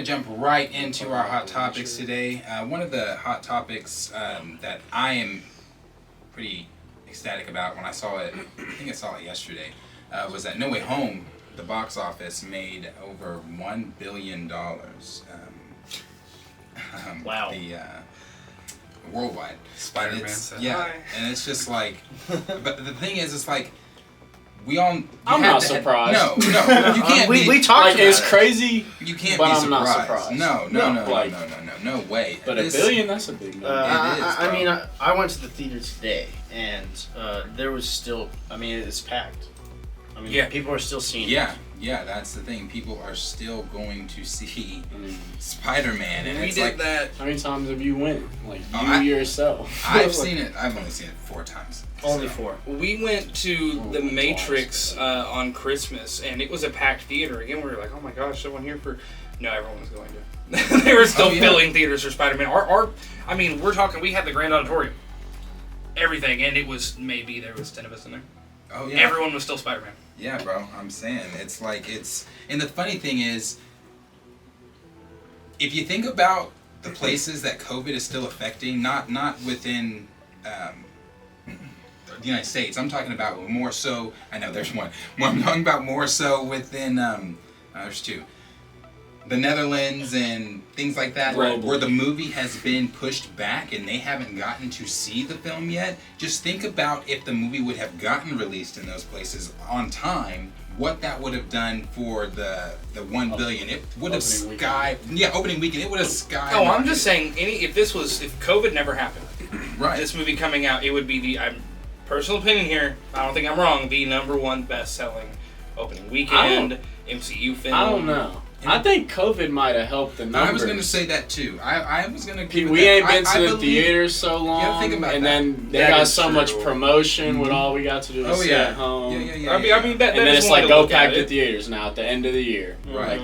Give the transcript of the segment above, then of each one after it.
to jump right into our hot topics today. One of the hot topics that I am pretty ecstatic about when I saw it, I think I saw it yesterday, was that No Way Home, the box office, made over $1 billion. Wow. Worldwide. Spider-Man said hi. And it's just like, but the thing is, it's like, we all. I'm not surprised. No, you can't. We talked like about it's it. crazy. You can't but be I'm surprised. not surprised. No way. But $1 billion, that's a big number. I mean, I went to the theater today, and there was still. I mean, it's packed. I mean, Yeah. people are still seeing it. Yeah, that's the thing. People are still going to see Spider-Man, and We it's did like that. How many times have you went? Like Oh, yourself. I've seen it. I've only seen it 4 times. Only so. 4. We went to The twice. Matrix on Christmas, and it was a packed theater. Again, we were like, oh my gosh, someone here for... No, everyone was going to. They were still filling theaters for Spider-Man. I mean, we're talking, we had the Grand Auditorium. Everything, and it was, maybe there was 10 of us in there. Oh yeah. Everyone was still Spider-Man. Yeah, bro. I'm saying it's like and the funny thing is, if you think about the places that COVID is still affecting, not within the United States. I'm talking about more so. I know there's one. I'm talking about more so within. There's 2. The Netherlands and things like that, where the movie has been pushed back and they haven't gotten to see the film yet. Just think about if the movie would have gotten released in those places on time, what that would have done for the $1 billion. It would have opening weekend. It would have skyrocketed. Oh, I'm just saying, if COVID never happened, right. This movie coming out, it would be personal opinion here, I don't think I'm wrong, the #1 best-selling opening weekend MCU film. I don't know. I think COVID might have helped the numbers. I was going to say that too. I was going to. We ain't been to the theaters so long, Yeah, think about and that. then they That got is so true. much promotion with all we got to do is sit at home. Yeah. I mean that And then is it's one like way to go look pack at the it. theaters now at the end of the year. Right.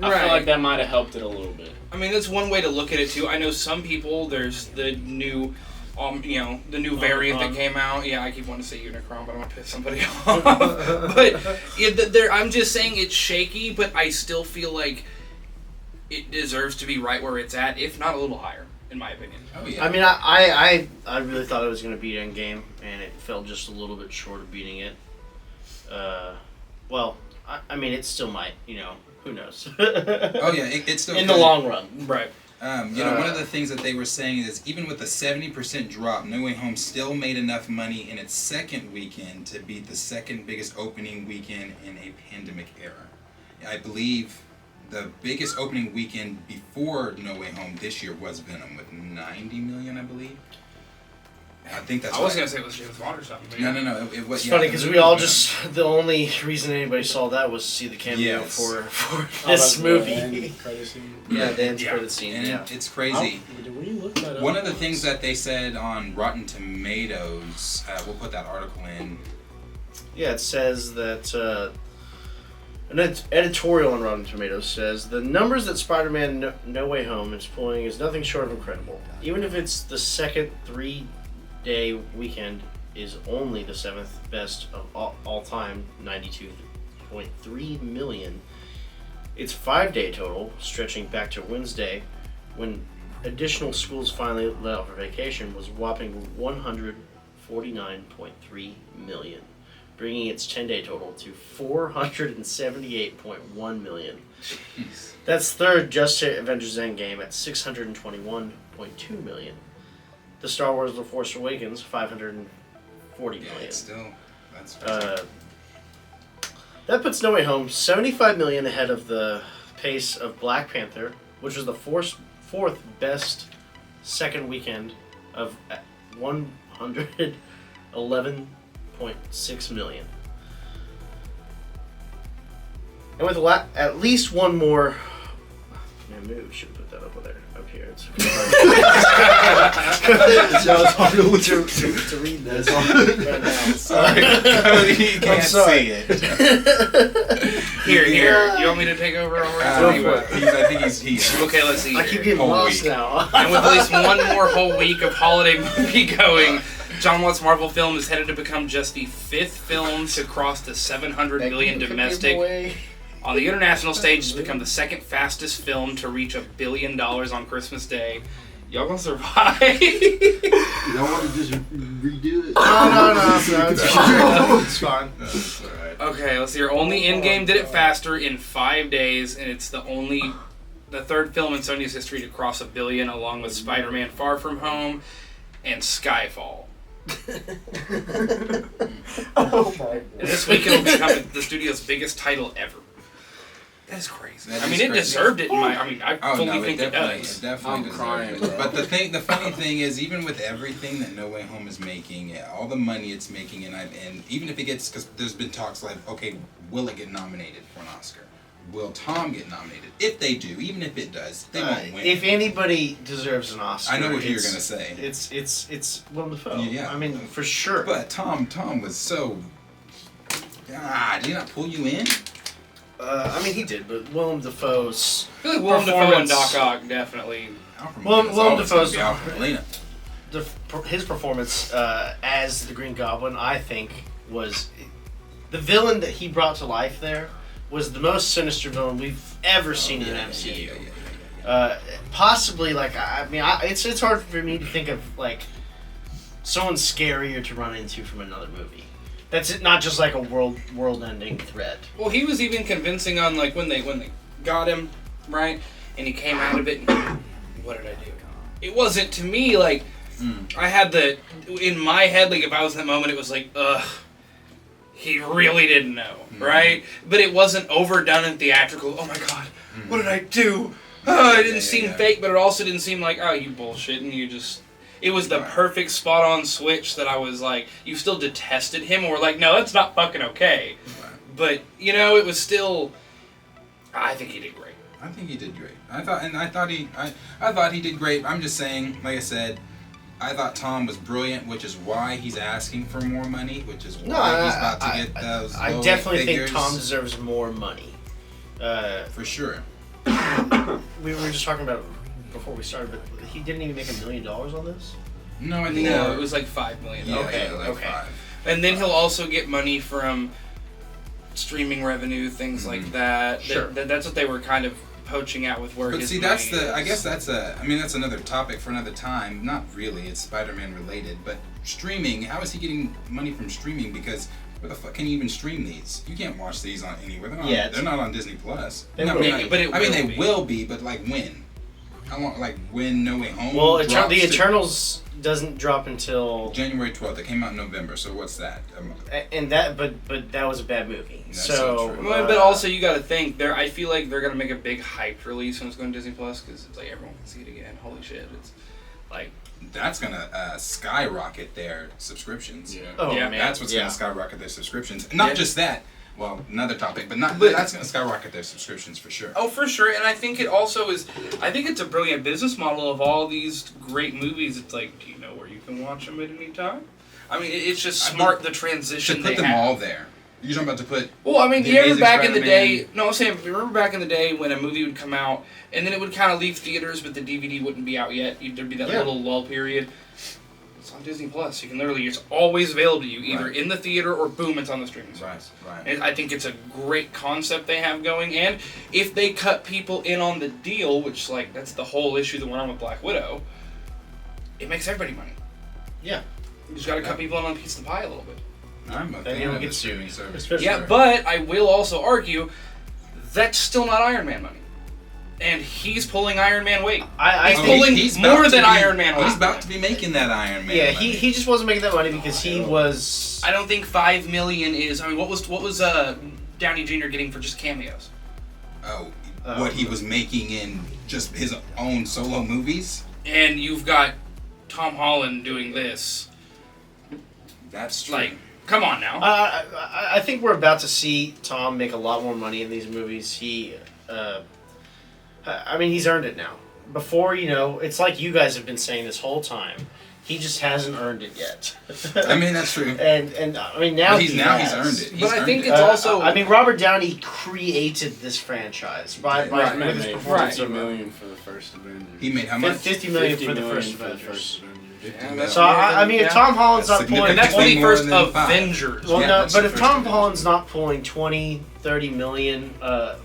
I feel like that might have helped it a little bit. I mean, that's one way to look at it too. I know some people. There's the new, the new variant that came out. Yeah, I keep wanting to say Unicron, but I'm gonna piss somebody off. But I'm just saying it's shaky, but I still feel like it deserves to be right where it's at, if not a little higher, in my opinion. Oh yeah. I mean, I really thought it was going to beat Endgame, and it fell just a little bit short of beating it. Well, I mean, it still might. Who knows? Oh yeah, it's still in the long run. Right. One of the things that they were saying is even with the 70% drop, No Way Home still made enough money in its second weekend to beat the second biggest opening weekend in a pandemic era. I believe the biggest opening weekend before No Way Home this year was Venom with 90 million, I believe. I think that's. I was gonna say it was James Bond or something. But No. It was. It's funny because we all the only reason anybody saw that was to see the cameo Yes. for this movie. Yeah, the end credit scene. And Yeah. it's crazy. Did we look that up? One of the things that they said on Rotten Tomatoes, we'll put that article in. Yeah, it says that an editorial on Rotten Tomatoes says the numbers that Spider-Man No Way Home is pulling is nothing short of incredible. Even if it's the second 3-day weekend is only the 7th best of all time, 92.3 million. Its 5-day total, stretching back to Wednesday, when additional schools finally let out for vacation, was whopping 149.3 million. Bringing its 10-day total to 478.1 million. Jeez. That's third just to Avengers Endgame at 621.2 million. The Star Wars The Force Awakens, 540 million. Yeah, it's still. That's. That puts No Way Home 75 million ahead of the pace of Black Panther, which was the fourth best second weekend of 111.6 million. And with at least one more. Man, maybe we should put that up there. Up here. It's hard to read this right now. Sorry, Cody, you can't see it. Here. You want me to take over? I think he's. Okay, let's see. I keep here. getting Whole lost week. now. And with at least one more whole week of holiday movie going, John Watts' Marvel film is headed to become just the 5th film to cross the 700 million domestic. On the international stage, it's become the second fastest film to reach $1 billion on Christmas Day. Y'all gonna survive? You don't want to just redo it? No, it's fine. That's all right. Okay, let's see. Only Endgame did it faster in 5 days, and it's the third film in Sony's history to cross $1 billion, along with Spider-Man: Far From Home and Skyfall. Oh my And this week it'll become the studio's biggest title ever. That is crazy. That I is mean, it crazy. deserved it. I Oh fully no, think it it definitely, does. definitely I'm deserves crying, it. bro. But the funny thing is, even with everything that No Way Home is making, all the money it's making, and even if it gets, because there's been talks like, okay, will it get nominated for an Oscar? Will Tom get nominated? If they do, even if it does, they won't win. If anybody deserves an Oscar, I know what you're it's- gonna say. It's Willem Dafoe. Yeah. I mean, for sure. But Tom was so. Did he not pull you in? I mean, he did, but Willem Dafoe's I feel like Willem Dafoe and performance- Doc Ock definitely. Alfred Well, Molina's Willem always gonna Dafoe's- be Alfred Molina. his performance as the Green Goblin, I think, was the villain that he brought to life. There was the most sinister villain we've ever seen in MCU. Possibly, like, I mean, it's hard for me to think of like someone scarier to run into from another movie. That's not just like a world-ending threat. Well, he was even convincing on like when they got him, right, and he came out of it. And, what did I do? It wasn't to me like I had in my head, like if I was in that moment, it was like, ugh. He really didn't know, right? But it wasn't overdone and theatrical. Oh my god, what did I do? Oh, it didn't seem fake, but it also didn't seem like, oh, you bullshit, and you just... It was the perfect spot-on switch that I was like, you still detested him, or like, no, that's not fucking okay. But, you know, it was still... I think he did great. I think he did great. I thought he did great. I'm just saying, like I said, I thought Tom was brilliant, which is why he's asking for more money, which is why he's about to get those I low definitely figures. think Tom deserves more money. For sure. We were just talking about it before we started, but he didn't even make $1 million on this. No, I think No, it was like $5 million. yeah, Okay, yeah, like okay. 5. And then he'll also get money from streaming revenue, things like that. Sure. That's what they were kind of poaching out with where But his see, that's money I is. guess that's that's another topic for another time. Not really, it's Spider-Man related, but streaming. How is he getting money from streaming? Because where the fuck can you even stream these? You can't watch these on anywhere. They're not on Disney Plus. They No, will I mean, be. But it I mean, will they be. will be, but like when? How long? Like when No Way Home? Well, drops the to- Eternals doesn't drop until January 12th. It came out in November. So what's that? and that, but that was a bad movie. That's So, so true. Well, but also you got to think I feel like they're gonna make a big hyped release when it's going to Disney Plus because it's like everyone can see it again. Holy shit! It's like That's gonna skyrocket their subscriptions. Yeah. oh Yeah, man, That's what's yeah. gonna skyrocket their subscriptions. Not Yeah. just that. Well, another topic, but But- that's gonna skyrocket their subscriptions for sure. oh for sure, and I think it also is. I think it's a brilliant business model of all these great movies. It's like, do you know where you can watch them at any time? I mean, it's just I smart the Should transition put they them have. all there. You're talking about to put. Well, I mean, The you remember Amazing back in the Spider-Man. day? No, I'm saying, remember back in the day when a movie would come out and then it would kind of leave theaters, but the DVD wouldn't be out yet. There'd be that Yeah. little lull period. It's on Disney Plus. You can literally, it's always available to you, either Right. in the theater or boom, it's on the streaming service. Right. And I think it's a great concept they have going, and if they cut people in on the deal, which like that's the whole issue that went on with Black Widow, it makes everybody money. Yeah. You just got to cut people in on a piece of the pie a little bit. I'm a Then you fan don't of get the streaming service. Especially- Yeah, but I will also argue that's still not Iron Man money. And he's pulling Iron Man weight. I He's think pulling about more to than be- Iron Man weight. He's about to be making that Iron Man. yeah, money. he just wasn't making that money because he was. I don't think $5 million is. I mean, what was Downey Jr. getting for just cameos? What he was making in just his own solo movies. And you've got Tom Holland doing this. That's true. Like, come on now. I think we're about to see Tom make a lot more money in these movies. I mean, he's earned it now. Before, it's like you guys have been saying this whole time. He just hasn't earned it yet. I mean, that's true. And I mean now But he's has. earned it. He's But I earned think it. it's also. I mean, Robert Downey created this franchise by Right. with his made performance. $50 million for the first Avengers. He made how much? 50 million for the $50 first million Avengers. Yeah, that's So more I than- mean, yeah. if Tom Holland's That's not pulling, And that's significantly the more first than five. Avengers. well, Yeah, no, that's but the if first Tom Avengers. Holland's not pulling 20, 30 million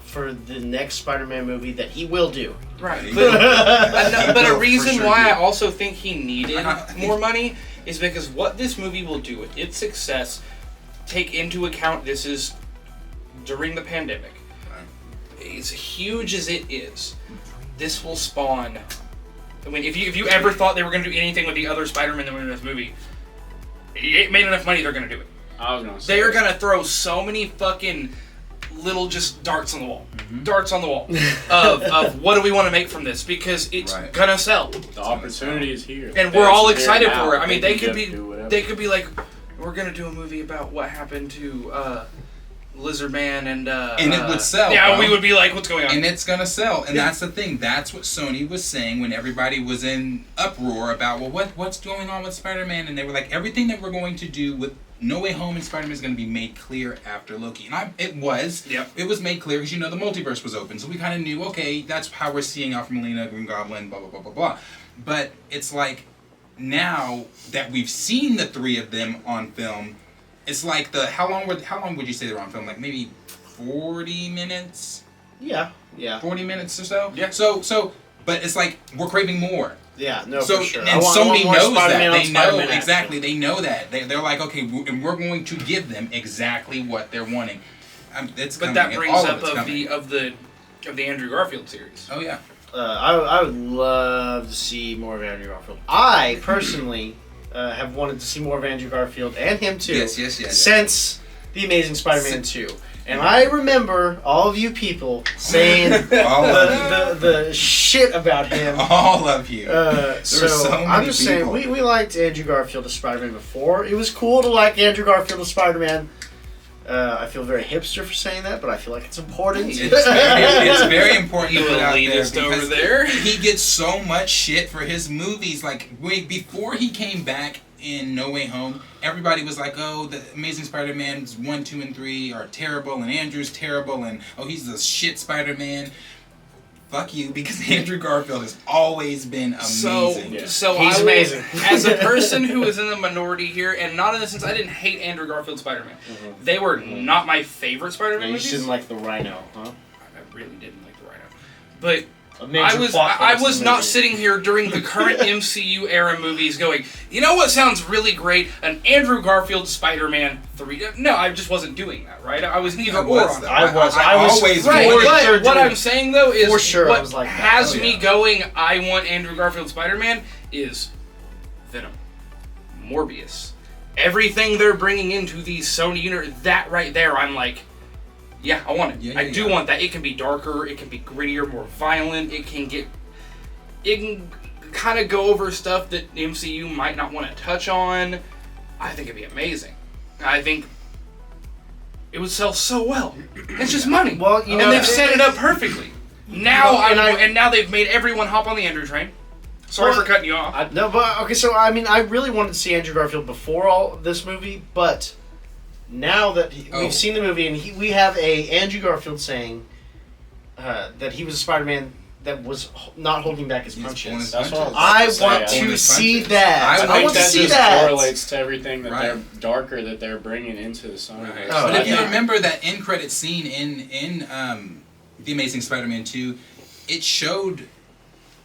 for the next Spider-Man movie that he will do, Right. He But, will. but He a will, reason for sure why do. I also think he needed I think- more money is because what this movie will do with its success, take into account this is during the pandemic. As huge as it is, this will spawn. I mean, if you ever thought they were going to do anything with the other Spider-Man that were in this movie, it made enough money, they're going to do it. I was gonna say. They are going to throw so many fucking little just darts on the wall. Mm-hmm. Darts on the wall of what do we want to make from this, because it's Right. gonna sell. The opportunity is here. And we're all It's here excited now. for it. I mean, they can could be, just do whatever. they could be like, we're gonna do a movie about what happened to Lizard Man and it would sell, Yeah, bro. we would be like, what's going on? And it's gonna sell, and Yeah. that's the thing. That's what Sony was saying when everybody was in uproar about, well, what's going on with Spider-Man, and they were like, everything that we're going to do with No Way Home and Spider-Man is going to be made clear after Loki, and it was. Yep. It was made clear because the multiverse was open, so we kind of knew, okay, that's how we're seeing Alfred Molina, Green Goblin, blah blah blah blah blah. But it's like now that we've seen the three of them on film, it's like how long would you say they were on film? Like maybe 40 minutes. yeah, 40 minutes or so. Yeah. So, but it's like we're craving more. yeah, no, So for sure. and I want Sony more knows Spider-Man that. on They know Spider-Man action. exactly. They know that. They're like, okay, and we're going to give them exactly what they're wanting. It's but coming. that brings All up it's of coming. the Andrew Garfield series. Oh yeah. I would love to see more of Andrew Garfield. I personally have wanted to see more of Andrew Garfield and him too. Yes. Since The Amazing Spider-Man 2. And I remember all of you people saying All of the shit about him. All of you. So, so I'm many just people. saying, we liked Andrew Garfield as Spider-Man before. It was cool to like Andrew Garfield as Spider-Man. I feel very hipster for saying that, but I feel like it's important. It's very important to You put out there elitist over because there. he gets so much shit for his movies. Like before he came back in No Way Home, everybody was like, "Oh, the Amazing Spider-Man 1, 2, and 3 are terrible, and Andrew's terrible, and oh, he's the shit Spider-Man." Fuck you, because Andrew Garfield has always been amazing. So He's I will, amazing. As a person who is in the minority here, and not in the sense I didn't hate Andrew Garfield Spider-Man. They were not my favorite Spider-Man You movies. just didn't like the Rhino, huh? I really didn't like the Rhino, but A major I was plot I points in was the not movie. sitting here during the current MCU era movies going, you know what sounds really great? An Andrew Garfield Spider-Man 3. No, I just wasn't doing that, right? I was neither I or was, on though. that. I was always Right, wanted- they're but what doing- I'm saying though is For sure, I what was like that. has Oh, me yeah. going, I want Andrew Garfield Spider-Man is Venom, Morbius, everything they're bringing into these Sony universe. That right there, I'm like, yeah, I want it. Yeah, I yeah, do yeah. want that. It can be darker. It can be grittier, more violent. It can kind of go over stuff that the MCU might not want to touch on. I think it'd be amazing. I think it would sell so well. It's just money. Well, you know, and they've set it up perfectly. Now Well, and and now they've made everyone hop on the Andrew train. Sorry Well, for cutting you off. No, but okay. So I mean, I really wanted to see Andrew Garfield before all this movie, but now that we've seen the movie and we have a Andrew Garfield saying that he was a Spider-Man that was not holding back his He's punches. pulling his That's what punches. I That's want what to Pulling his see punches. that. I I think want to that see just that. correlates to everything that Right. they're darker that they're bringing into the Sony. Right. Oh, But if you yeah. remember that end credit scene in The Amazing Spider-Man 2, it showed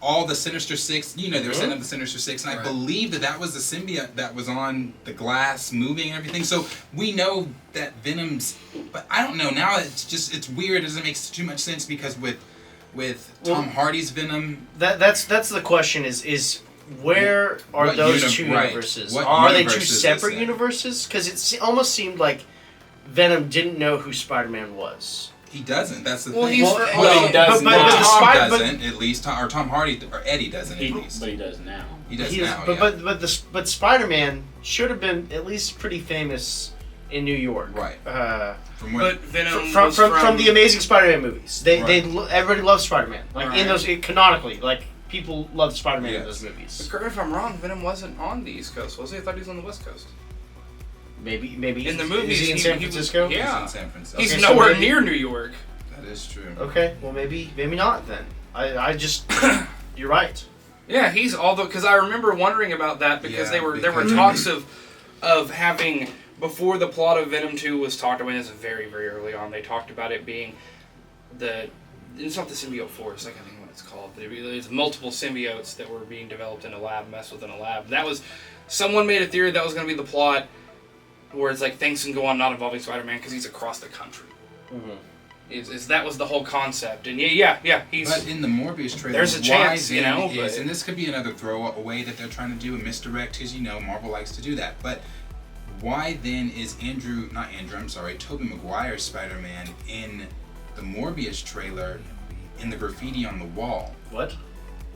all the Sinister Six. You know, they were setting up the Sinister Six, and I Right. believe that was the symbiote that was on the glass moving and everything. So we know that Venom's. But I don't know now. It's weird. It doesn't make too much sense because with Tom Hardy's Venom. That's the question is where are What those two right. universes? What Are they two universe is separate this in? universes? Because almost seemed like Venom didn't know who Spider-Man was. He doesn't. That's the Well, thing. he's Well, for- well, he does but now. the Tom Spider- but- doesn't, at least. Or Tom Hardy, or Eddie doesn't, at least. But he does now. He does He is- now, but yeah. but Spider-Man should have been at least pretty famous in New York. Right. From But Venom From, was from the Amazing Spider-Man movies, Right. everybody loves Spider-Man. Like in Right. those canonically, like people loved Spider-Man in Yes. those movies. Correct me if I'm wrong. Venom wasn't on the East Coast, was he? I thought he was on the West Coast. Maybe In the movies, is he in he- San he was- Francisco? yeah. He's in San Francisco. He's Okay, so nowhere maybe- near New York. That is true. Okay, well maybe not then. I just you're right. Yeah, he's although because I remember wondering about that because Yeah, there were because- talks of having before the plot of Venom 2 was talked about. This is very very early on. They talked about it being it's not the symbiote force. Like I think what it's called. There's multiple symbiotes that were being developed in a lab, messed with in a lab. That was someone made a theory that was going to be the plot, where it's like things can go on not involving Spider-Man because he's across the country. Mm-hmm. Is that was the whole concept, and yeah, he's. But in the Morbius trailer, There's a why chance, you then know, is, but- and this could be another throwaway that they're trying to do and misdirect, because Marvel likes to do that. But why then is Tobey Maguire's Spider-Man in the Morbius trailer in the graffiti on the wall? What?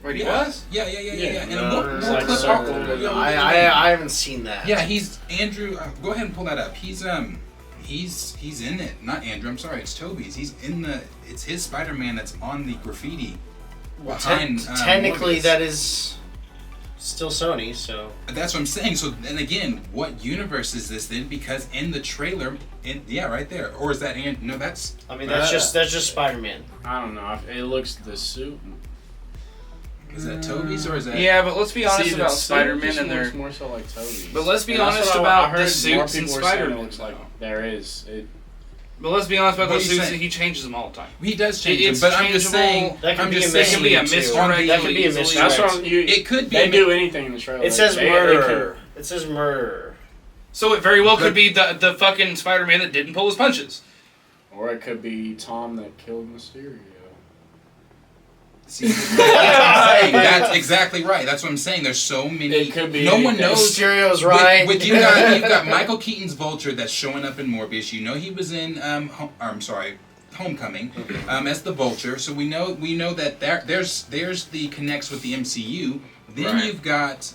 Wait, he Yeah. was? Yeah. And No, look, no, clip no, up. no, no. I haven't seen that. Yeah, he's Andrew. Go ahead and pull that up. He's in it. Not Andrew. I'm sorry. It's Toby's. He's in the. It's his Spider-Man that's on the graffiti behind. Technically, Morbius. that is still Sony. So That's what I'm saying. So then again, what universe is this then? Because in the trailer, right there, or is that no? That's I mean that's just Spider-Man. I don't know. It looks the suit. is that Toby's or is that? Yeah, but let's be honest See, about the suit Spider-Man just and their. looks more so like Toby's. But let's be And that's honest what about I heard the more suits in people were saying Spider-Man, It looks like though. there is. But let's be honest about What those are you suits. saying? He changes them all the time. He does change It's them, but I'm just saying. changeable. That could I'm be just a It can be a mislead, too. misdirect. That could be a easily. misdirect. That's what you. It could be. They do anything in the trailer. It says They murderer. It says murderer. So it very well But- could be the fucking Spider-Man that didn't pull his punches. Or it could be Tom that killed Mysterio. See, that's what I'm saying. That's exactly right. That's what I'm saying. There's so many. It could be No one anything. knows. Mysterio's right. You've got Michael Keaton's Vulture that's showing up in Morbius. You know he was in Homecoming as the Vulture. So we know that there's the connects with the MCU. Then Right. you've got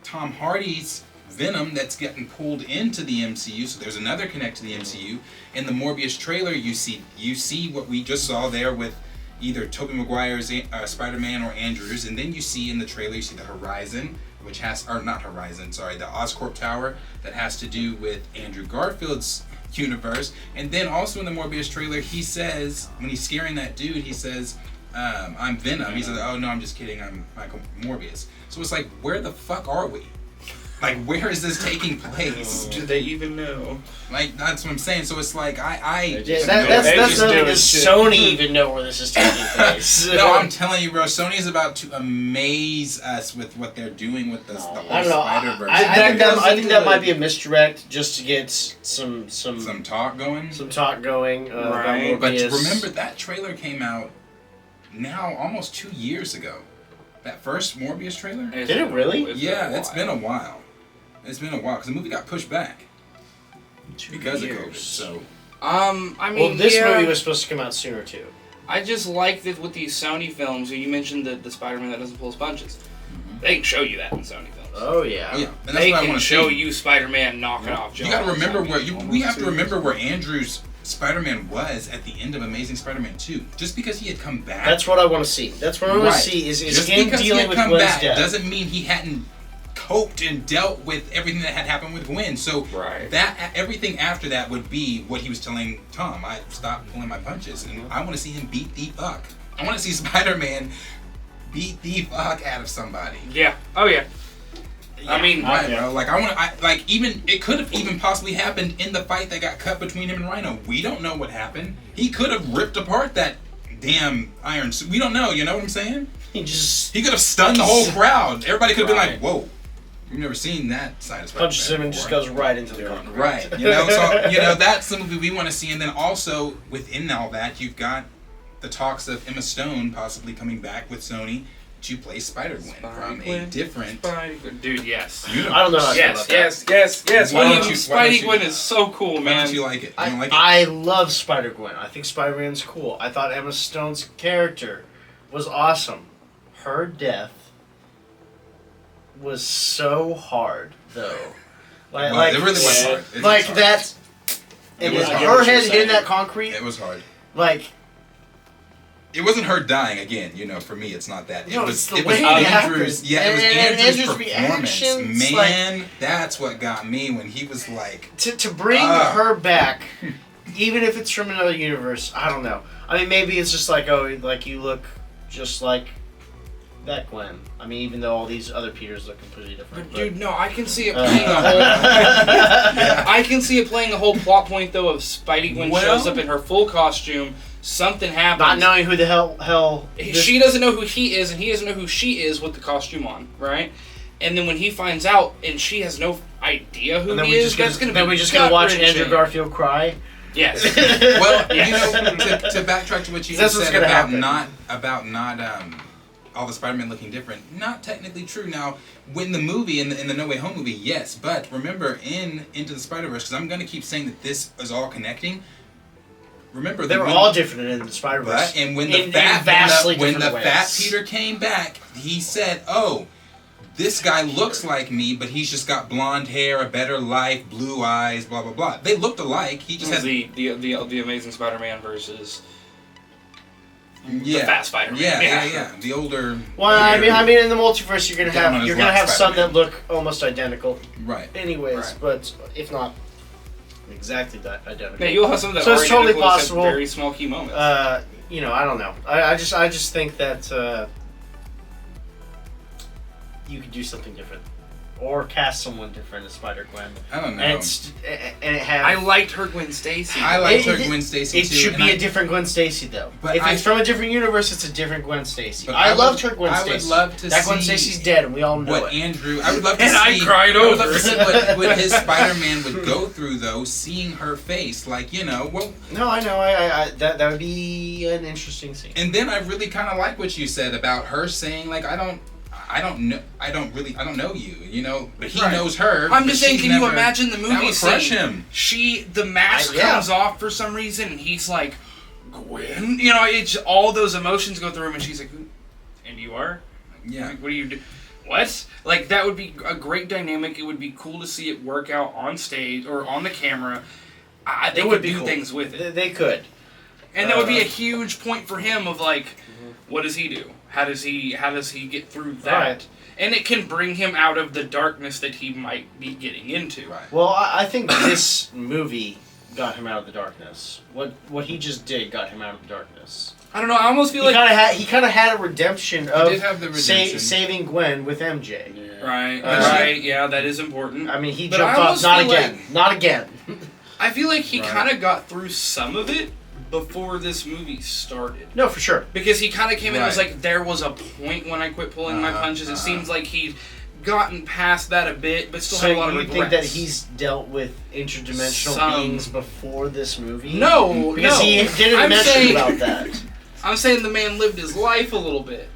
Tom Hardy's Venom that's getting pulled into the MCU. So there's another connect to the MCU. In the Morbius trailer, you see what we just saw there with either Tobey Maguire's Spider-Man or Andrew's, and then you see in the trailer, you see the Horizon, the Oscorp Tower, that has to do with Andrew Garfield's universe, and then also in the Morbius trailer, he says, when he's scaring that dude, he says, I'm Venom. He says, oh no, I'm just kidding, I'm Michael Morbius. So it's like, where the fuck are we? Like, where is this taking place? Do they even know? Like, that's what I'm saying. So it's like, Yeah, Just that's do it. not They does just do Sony even know where this is taking place. No, I'm telling you, bro. Sony is about to amaze us with what they're doing with the whole I don't know. Spider-Verse. I think that might be a misdirect just to get some talk going. talk going. Right. About But Morbius. remember, that trailer came out now almost 2 years ago. That first Morbius trailer. Did it really? It's been a while. It's been a while because the movie got pushed back because of COVID. So I mean, Well, this yeah, movie was supposed to come out sooner too. I just like that with these Sony films. You mentioned the Spider-Man that doesn't pull his punches. They can show you that in Sony films. Oh yeah. oh, yeah, and that's They what I can want to show see. you Spider-Man knocking off Joe. You got to remember we have to remember where Andrew's Spider-Man was at the end of Amazing Spider-Man 2. Just because he had come back. That's what I want to see. That's what I want Right. to see is Just him because he dealing had with come Gwen's back death. doesn't mean he hadn't coped and dealt with everything that had happened with Gwen. So Right. that everything after that would be what he was telling Tom. I stopped pulling my punches, and I want to see him beat the fuck. I want to see Spider-Man beat the fuck out of somebody. Yeah. Oh yeah. I mean, Right, Yeah. bro. Like it could have even possibly happened in the fight that got cut between him and Rhino. We don't know what happened. He could have ripped apart that damn iron suit. We don't know. You know what I'm saying? He just He could have stunned the whole crowd. Everybody could have Right. been like, "Whoa, we've never seen that side of Spider-Man punches him and just before." goes right into the concrete. Right. So that's the movie we want to see, and then also within all that, you've got the talks of Emma Stone possibly coming back with Sony to play Spider-Gwen from a different Dude, yes. universe. I don't know how I feel Yes, about that. yes. Why don't William you- Spidey Gwen is so cool, Why man. don't you like it? You don't like it? I love Spider-Gwen. I think Spider-Man's cool. I thought Emma Stone's character was awesome. Her death was so hard, though. Well, it really was hard. It was Like hard. that. It And was her hard. head hitting that concrete. It was hard. Like, It wasn't her dying again. You know, for me, it's not that. No, It it's was the it was way it Andrew's. happened. Yeah, it was And Andrew's Andrew's performance. reactions, Man, that's what got me when he was like, To bring her back, even if it's from another universe, I don't know. I mean, maybe it's just like, oh, like you look just like that Gwen. I mean, even though all these other Peters look completely different. But dude, no, I can see it Uh, playing a whole. I can see it playing a whole plot point though of Spidey Gwen Well- shows up in her full costume. Something happens. not knowing who the hell this- She doesn't know who he is, and he doesn't know who she is with the costume on, right? And then when he finds out, and she has no idea who and then he we is, just that's gonna, gonna then be we just gonna watch gut-wrenching. Andrew Garfield cry. Yes. well, Yeah. you know, to backtrack to what you That's just what's said gonna about happen. not all the Spider-Man looking different. Not technically true. Now, when the movie in the No Way Home movie, yes, but remember in Into the Spider-Verse, because I'm gonna keep saying that this is all connecting. Remember, They were all different in the Spider-Verse. But, and when the in fat vastly fat different Peter came back, he said, "Oh, this guy looks like me, but he's just got blonde hair, a better life, blue eyes, blah blah blah." They looked alike. He just This had is the Amazing Spider-Man versus yeah, the Fat Spider-Man. yeah. The older. Well, I mean, in the multiverse, you're gonna Down on have his you're gonna lap have some that Spider-Man. look almost identical, Right. anyways. Right. But if not exactly identical, Yeah, you'll have some that So are it's totally identical, except possible. very small key moments. you know, I don't know. I just think that you could do something different, or cast someone different as Spider-Gwen, I don't know. and it have. I liked her Gwen Stacy. I liked her it- Gwen Stacy It too. should and be I- a different Gwen Stacy, though. But If I- it's from a different universe, it's a different Gwen Stacy. But I would- loved her Gwen I Stacy. would love to that see Gwen Stacy's dead, and we all know what it. Andrew. I would love to And see. I cried would love over to see it. what his Spider-Man would go through though, seeing her face. Like well. No, I know. I that would be an interesting scene. And then I really kind of like what you said about her saying like I don't know you, you know, but he Right. knows her. I'm but just saying, she's can you never- imagine the That movie would crush scene? him. The mask Yeah. comes off for some reason, and he's like, Gwen? You know, it's all those emotions go through him, and she's like, "Who- and you are? Yeah. What do you do? What? Like, that would be a great dynamic. It would be cool to see it work out on stage or on the camera. They It would be do cool. things with it. They could. And that would be a huge point for him of like, what does he do? How does he get through that? Right. And it can bring him out of the darkness that he might be getting into. Right. Well, I think this movie got him out of the darkness. What he just did got him out of the darkness. I don't know. I almost feel He like kind of had a redemption of did have the redemption. saving Gwen with MJ. Yeah. right, Uh, right, yeah, that is important. I mean, he But jumped I off. almost Not feel again. Not again. I feel like he Right. kind of got through some of it before this movie started. No, for sure. Because he kind of came in and was Right. like, there was a point when I quit pulling my punches. It uh-huh. seems like he'd gotten past that a bit, but still So had a lot of you regrets. think that he's dealt with interdimensional Some- beings before this movie? No, Because no. he didn't I'm mention saying, about that. I'm saying the man lived his life a little bit.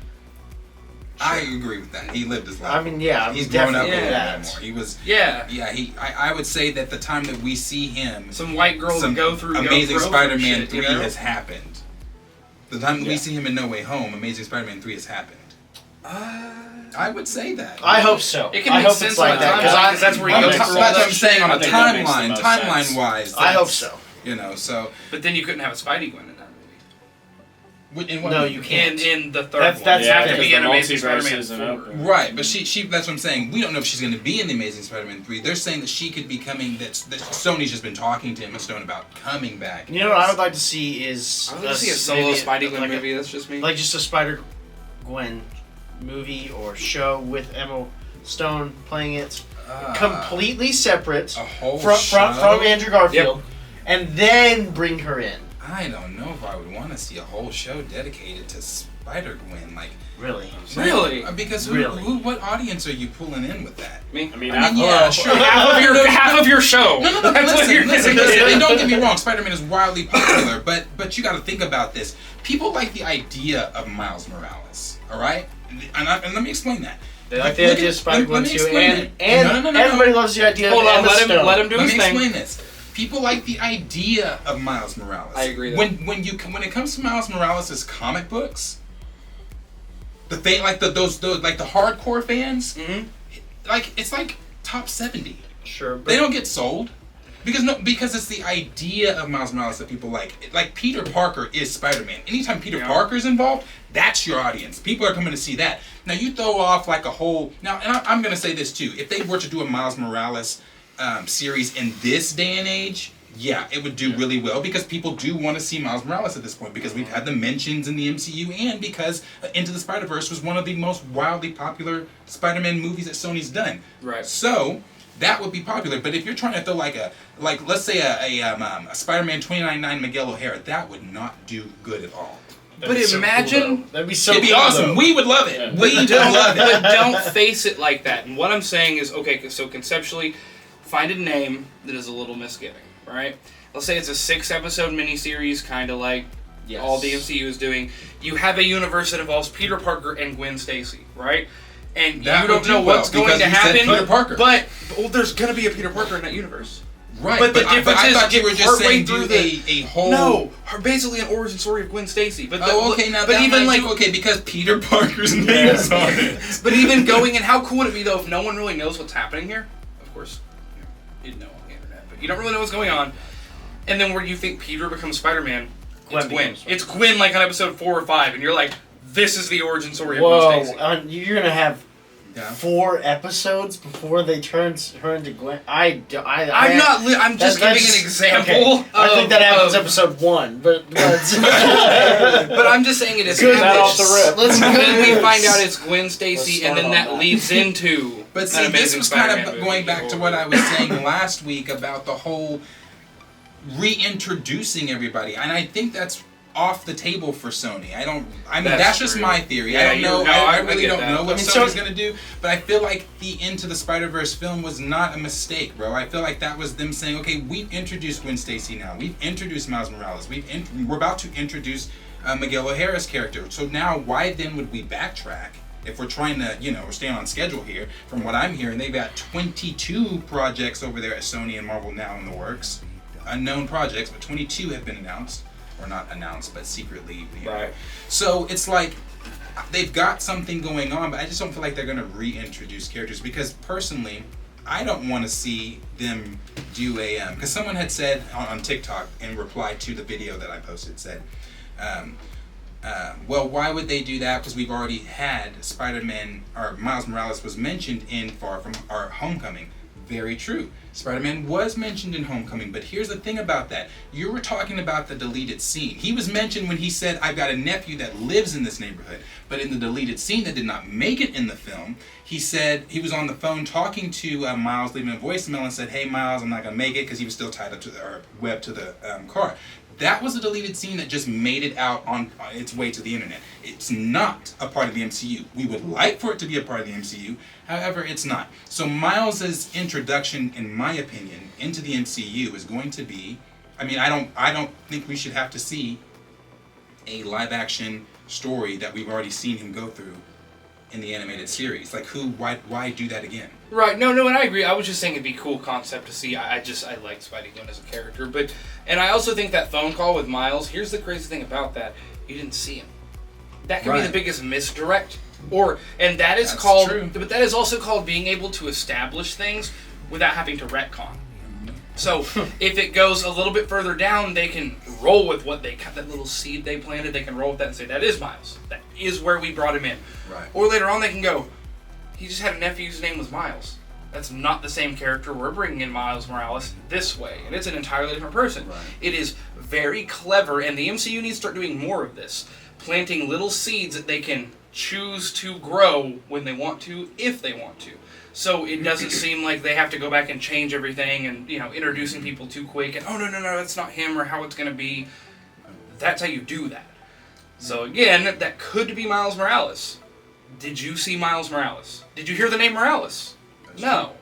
I agree with that. He lived his life. I mean, yeah, he's grown up a definitely little that. bit more. He was. Yeah. Yeah, I would say that the time that we see him, Some white girls some go through Amazing GoPro Spider-Man shit, 3 you know? has happened. The time that we Yeah. see him in No Way Home, Amazing Spider-Man 3 has happened. I would say that. I hope so. It can I make hope sense it's like on a that timeline, because 'cause that's where he On goes the through ti- all that's that what I'm saying on I a think that makes the timeline, most sense. timeline-wise. I hope that's- so. You know, so But then you couldn't have a Spidey Gwen in that in what No, movie? you movie. can't. In the third That's- one. that's You have the to thing. be an The Amazing multiverse Spider-Man isn't 4. open. Right, but that's what I'm saying. We don't know if she's going to be in the Amazing Spider-Man 3. They're saying that she could be coming. That Sony's just been talking to Emma Stone about coming back. You know what I would like to see is I would like to see a solo maybe Spidey Gwen like movie. That's just me. like just a Spider Gwen movie or show with Emma Stone playing it, completely separate a whole from show? Andrew Garfield, and then bring her in. I don't know if I would want to see a whole show dedicated to Spider-Gwen. Like, Really? Really? Because Really? what audience are you pulling in with that? Me? I mean, I mean, yeah, sure. half of your show. No, That's what you're listen, saying. and don't get me wrong, Spider-Man is wildly popular, but you got to think about this. People like the idea of Miles Morales, all right? And let me explain that. They like the Look idea at- of Spider-Gwen let me too, explain and it. and No. everybody loves the idea Hold of on, Emma Stone. let him do Let his me thing. explain this. People like the idea of Miles Morales. I agree, though. When it comes to Miles Morales' comic books, the thing like those like the hardcore fans, Mhm. like it's like top 70. Sure, but They don't get sold. Because it's the idea of Miles Morales that people like. Like Peter Parker is Spider-Man. Anytime Peter Yeah. Parker's involved, that's your audience. People are coming to see that. Now you throw off like a whole. Now, and I'm gonna say this too. If they were to do a Miles Morales series in this day and age, yeah, it would do really well because people do want to see Miles Morales at this point because we've had the mentions in the MCU and because Into the Spider-Verse was one of the most wildly popular Spider-Man movies that Sony's done. Right. So that would be popular. But if you're trying to throw let's say a Spider-Man 2099 Miguel O'Hara, that would not do good at all. But imagine That'd be so It'd be cool, awesome. though. We would love it. Yeah. We would love it. but don't face it like that. And what I'm saying is, okay, so conceptually, find a name that is a little misgiving, right? Let's say it's a 6-episode miniseries, kind of like Yes. all the MCU is doing. You have a universe that involves Peter Parker and Gwen Stacy, right? And That you don't would do know well, what's going because to you said happen. Peter Parker. But there's going to be a Peter Parker in that universe. Right. But the I difference is thought you were get just saying partway do through a whole. No, basically an origin story of Gwen Stacy. But Okay, now but that even might like do okay because Peter Parker's name is on it. But even going and how cool would it be though if no one really knows what's happening here? Of course, you'd know on the internet, but you don't really know what's going on. And then where you think Peter becomes Spider-Man, it's Gwen Gwen. becomes It's Gwen like on episode 4 or 5, and you're like, this is the origin story of Whoa, Gwen Stacy. you're gonna have Yeah. 4 episodes before they turn her into Gwen. I'm just giving an example. I think that happens of, episode 1, but but I'm just saying it is. Good. That off the rip. Let's And then we go. find out it's Gwen Stacy, Let's and then start that on that. leads into. But an see, this Amazing was kind Spider-Man of movie. going back to what I was saying last week about the whole reintroducing everybody, and I think that's off the table for Sony. I mean That's that's just true. my theory. Yeah, I don't know. no, I I really get don't that. know what I mean, Sony's Sony- gonna do. But I feel like the Into the Spider-Verse film was not a mistake, bro. I feel like that was them saying, okay, we've introduced Gwen Stacy now. We've introduced Miles Morales. We're about to introduce Miguel O'Hara's character. So now, why then would we backtrack? If we're trying to, we're staying on schedule here, from what I'm hearing, they've got 22 projects over there at Sony and Marvel now in the works. Unknown projects, but 22 have been announced. Or not announced, but secretly. Right. So it's like, they've got something going on, but I just don't feel like they're going to reintroduce characters. Because personally, I don't want to see them do a... Because someone had said on TikTok, in reply to the video that I posted, said... well, why would they do that? Because we've already had Spider-Man, or Miles Morales was mentioned in Far From our Homecoming. Very true. Spider-Man was mentioned in Homecoming, but here's the thing about that. You were talking about the deleted scene. He was mentioned when he said, I've got a nephew that lives in this neighborhood. But in the deleted scene that did not make it in the film, he said he was on the phone talking to Miles, leaving a voicemail and said, hey, Miles, I'm not going to make it because he was still tied up to the web to the car. That was a deleted scene that just made it out on its way to the internet. It's not a part of the MCU. We would like for it to be a part of the MCU, however, it's not. So Miles' introduction, in my opinion, into the MCU is going to be, I don't think we should have to see a live-action story that we've already seen him go through in the animated series. Like, why do that again? Right, no, and I agree. I was just saying it'd be a cool concept to see. I like Spidey-Gwen as a character, and I also think that phone call with Miles, here's the crazy thing about that, you didn't see him. That could be Right. the biggest misdirect. And that is That's called, true. but that is also called being able to establish things without having to retcon. So if it goes a little bit further down, they can roll with what that little seed they planted, they can roll with that and say, that is Miles. That is where we brought him in. Right. Or later on they can go, he just had a nephew whose name was Miles. That's not the same character. We're bringing in Miles Morales this way, and it's an entirely different person. Right. It is very clever, and the MCU needs to start doing more of this. Planting little seeds that they can choose to grow when they want to, if they want to. So it doesn't seem like they have to go back and change everything and, introducing people too quick and, oh, no, that's not him or how it's going to be. That's how you do that. So again, that could be Miles Morales. Did you see Miles Morales? Did you hear the name Morales? No.